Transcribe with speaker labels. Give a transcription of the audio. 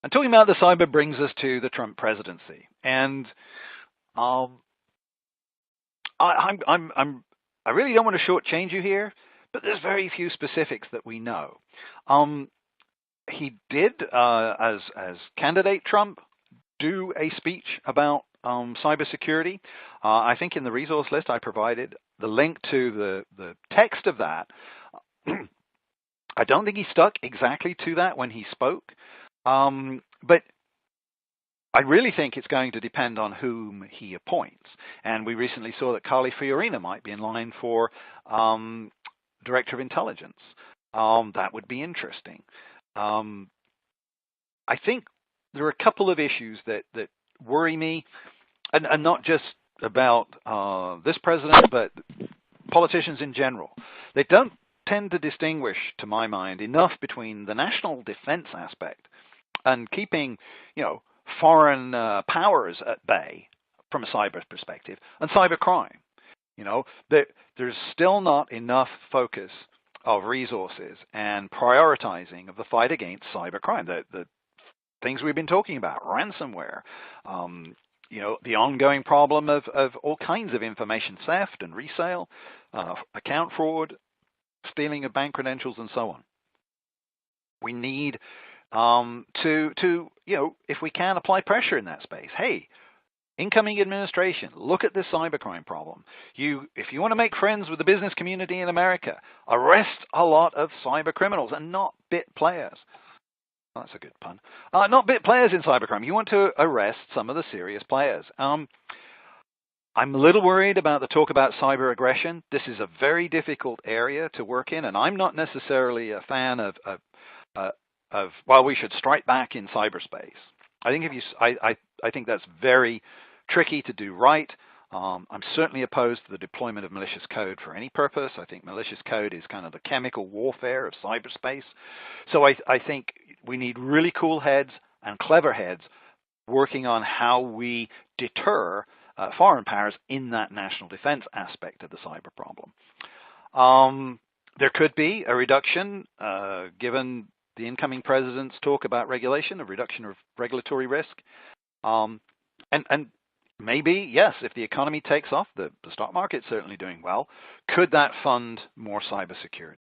Speaker 1: And talking about the cyber brings us to the Trump presidency. And um, I really don't want to shortchange you here, but there's very few specifics that we know. Um, he did, as candidate Trump, do a speech about cybersecurity. I think in the resource list I provided the link to the text of that. I don't think he stuck exactly to that when he spoke, but I really think it's going to depend on whom he appoints. And we recently saw that Carly Fiorina might be in line for Director of Intelligence. That would be interesting. I think there are a couple of issues that worry me, and not just about this president, but politicians in general. They don't tend to distinguish, to my mind, enough between the national defense aspect and keeping, foreign powers at bay from a cyber perspective and cyber crime. There's still not enough focus of resources and prioritizing of the fight against cyber crime. The things we've been talking about, ransomware, the ongoing problem of all kinds of information theft and resale, account fraud, stealing of bank credentials, and so on. We need to if we can, apply pressure in that space. Hey, incoming administration, look at this cybercrime problem. If you want to make friends with the business community in America, arrest a lot of cyber criminals and not bit players. Oh, that's a good pun. Not bit players in cybercrime. You want to arrest some of the serious players. I'm a little worried about the talk about cyber aggression. This is a very difficult area to work in, and I'm not necessarily a fan of we should strike back in cyberspace. I think I think that's very tricky to do right. I'm certainly opposed to the deployment of malicious code for any purpose. I think malicious code is kind of the chemical warfare of cyberspace. So I think we need really cool heads and clever heads working on how we deter foreign powers in that national defense aspect of the cyber problem. There could be a reduction, given the incoming president's talk about regulation, a reduction of regulatory risk. And maybe, yes, if the economy takes off, the stock market's certainly doing well, could that fund more cybersecurity?